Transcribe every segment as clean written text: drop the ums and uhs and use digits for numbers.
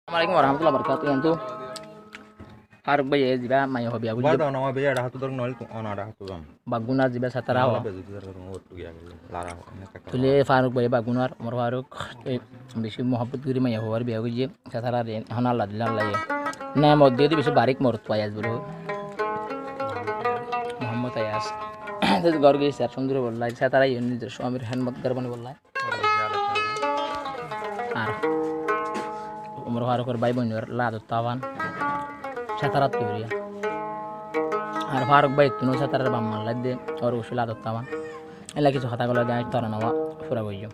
Assalamualaikum warahmatullahi wabarakatuh. Yantu Faruk Baye jiba mayo hobi abu Bada nama beja dah tu dorong nol tu ana dah tu bang. Bagunar jiba satara ho. Lara. Tule Faruk Baye Bagunar Umar Faruk বেশি mohabbat guri mayo hobar biya guje satara re hana Allah dillah ye. Na modde di beshi barik mort payas bro. Muhammad Ayas. তো গর গই sir সুন্দর বললাই satara ye নিজের স্বামীর হেনমত গরবানি বললাই। আর Umar Faruk ভাই বোনের লাদত তাওয়ান satarat turia ar Faruk ভাই তুনো satarar বাম্মাল লাদে আর উসুল লাদত তাওয়ান এলা কিছু কথা গলা গায় তরা নাওয়া ফুরা বইয়ো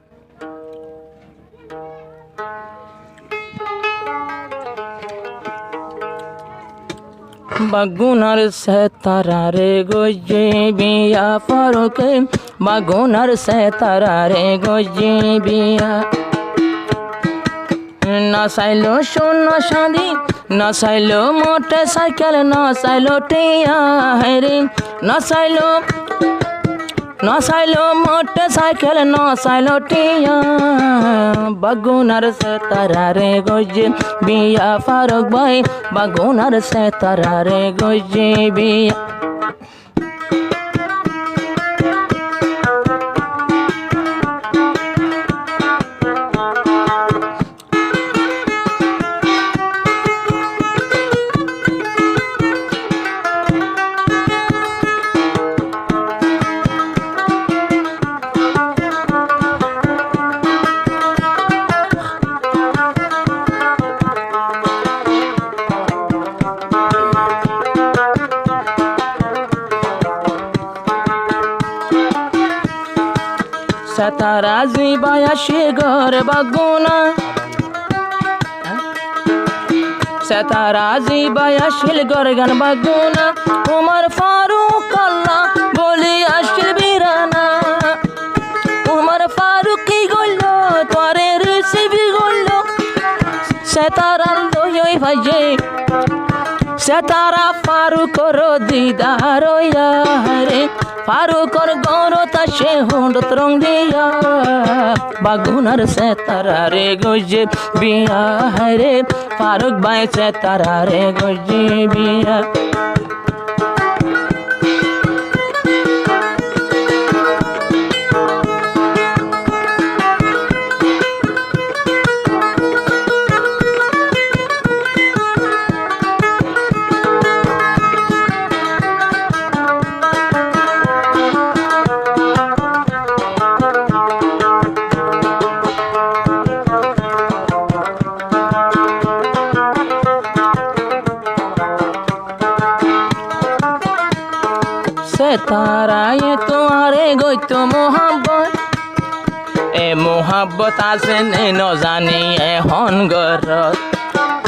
বাগুনার satarar গজে বিয়া Faruk বাগুনার satarar গজে বিয়া না চাইলো শূন্য শাদি না চাইলো মোটর সাইকেল না চাইলো টিয়া হেরি না চাইলো মোটর সাইকেল না চাইলো টিয়া বাগুনার satarar গজে বিয়া Faruk ভাই বাগুনার satarar গজে বিয়া satara জিবায়া শিগর বাগুনা satara জিবায়া শিলগর গান বাগুনা Umar Faruk আল্লাহ বলি আসিল বিরানা Umar Faruk কি গইল তোরে রিসিভি গইল satara লই ভাইজে satara Faruk রো দিদার রে Farukor goro tashe hundot rong diya bagunar satarar gojje biya re Faruk bhai satarar gojje biya sataরা ye তোমারে গইতো মোহাব্বত এ মোহাব্বত আছে নে ন জানি এখন গরত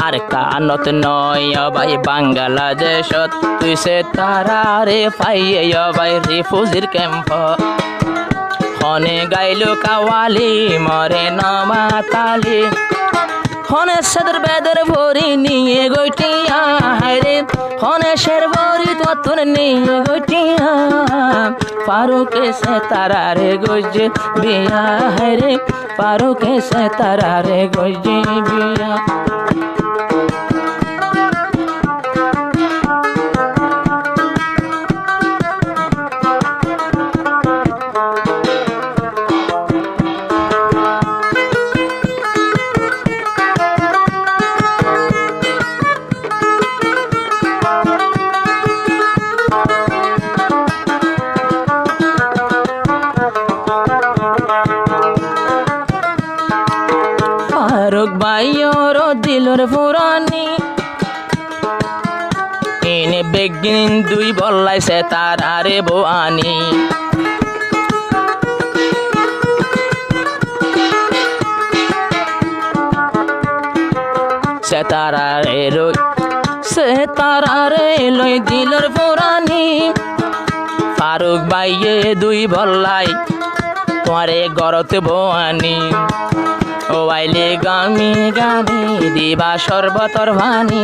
আর কানত নয় ভাই বাংলাদেশত তুই sataরারে পাইয়ে ভাই রিফিউজির ক্যাম্প হনে গাইলো কাওয়ালি মরে নমাতালি হনে সদর বেদর ভরি নিয়ে গইটিয়া হায়রে হনে শের ভরি তোর নিয়ে গইটিয়া Faruk satarar গজে বিয়া হায়রে Faruk satarar গজে বিয়া Faruk ভাইয়ের দিলর ফুরানি এনে বেগিন দুই বললাই satarar বোয়ানি satarar লই দিলর ফুরানি Faruk ভাইয়ে দুই বললাই তোমারে গরতে বোয়ানি ও আইলে গামি গামি দিবা সর্বতর ভানি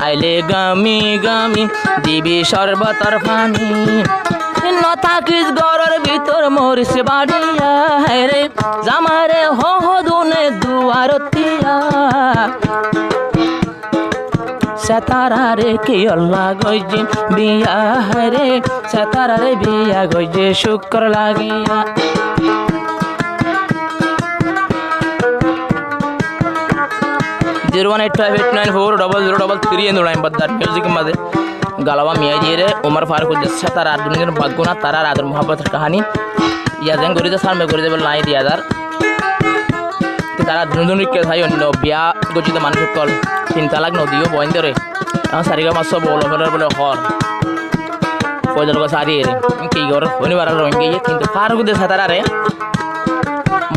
আইলে গামি গামি দিবি সর্বতর ভানি নতাকিস গরর ভিতর মরিস বাড়িয়া রে জামারে হো হো দুনে রতিয়া সেতারারে কি অল্লাহ গইজে বিয়া রে সেতারারে বিয়া গইজে শুকর লাগিয়া 01858940033 ಎಂದು ಬದ್ದಾರ್ ಮ್ಯೂಸಿಕ್ ಮದೆ गलवा मियाँ जी रे उमर फारूक जैसा तारा दुनिया के बागुना तारा आदर मोहब्बत कहानी या जंग गुरी साल में गुरी देवल लाई दिया दार कि तारा दुनिया के था यो बिया गुजी तो मानुष कल 3 तलाक नदियो बॉइंड रे सारिगा मासो बोलो बोले खर फौजल को सारी रे की गोर होने वाला रोंगे ये 3 तो फारूक जैसा तारा रे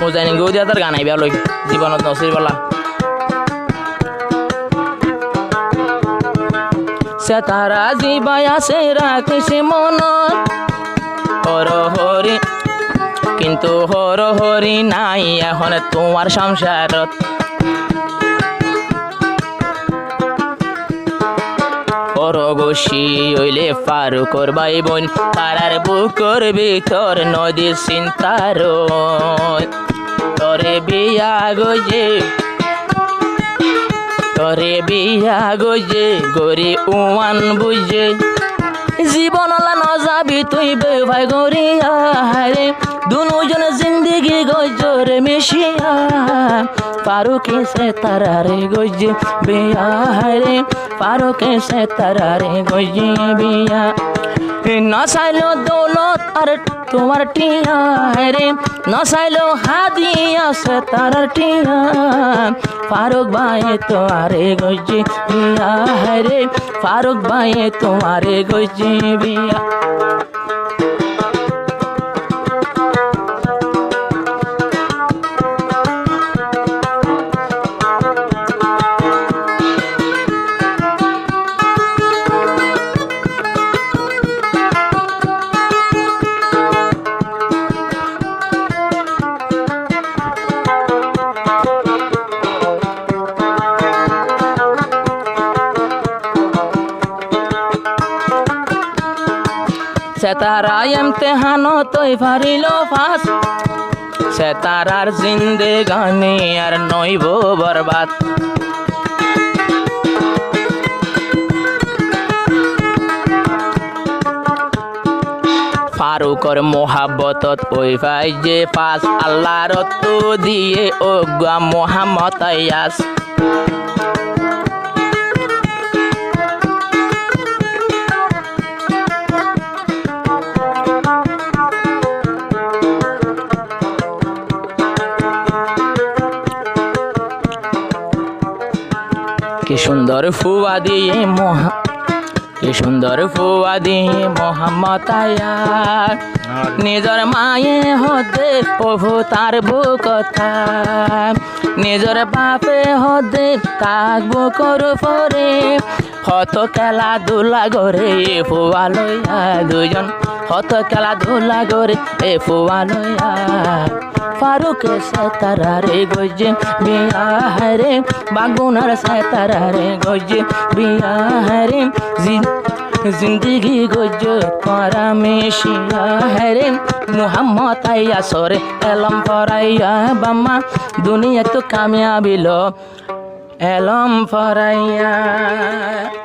मोजानी गो दिया तार गाना बिया लई जीवन नसीब वाला সেতারা জিবায়া সে রাখিছে মনত হরহরি কিন্তু হরহরি নাই এখন তোমার সংসারত হরগোশি হইলে ফারুকর ভাই বোন তারার বুকর ভিতর নদীর চিন্তার তরে বিয়া গজে তরে বিয়া গজে গরি উয়ান বুঝে জীবনলা নজাবি তুই বেভাই গরিয়া রে দুজন জিন্দগি গজরে মিশিয়া ফারুকে সে তারারে গজে বিয়া রে ফারুকে সে তারারে গজে বিয়া না চাইলো দৌলত আর তোমার টিয়া রে না চাইলো হাদিয়া সে তার টিয়া ফারুক ভাই তোমারে গজে বিয়া রে ফারুক ভাই তোমারে গজে বিয়া সেতারা ইমতিহানো তুই ফারিলো ফাস সেতারার জিন্দেগানি আর নইব বরবাদ ফারুকর মোহাব্বতত ওই ভাই যে পাস আল্লাহর তো দিয়ে ও গা মোহাম্মদ আয়াস কি সুন্দর ফুয়া দিয়ে মোহাম্মদ আয়ার নিজর মায়ে হতে প্রভু তার বুকথা নিজর বাপে হতে কাক বুকর পরে হত খেলাধুলা করে ফুয়া লইয়া দুজন হত খেলাধুলা করে ফুয়া লইয়া ফারুকে সে তারারে গজে বিয়া রে বাগুনার সে তারারে গজে বিয়া রে জিন্দগি গজ করা মেশিয়া রে মুহাম্মদ আইয়া সরে এলম ফরাইয়া বাম্মা দুনিয়া তো কামিয়াবিল এলম ফরাইয়া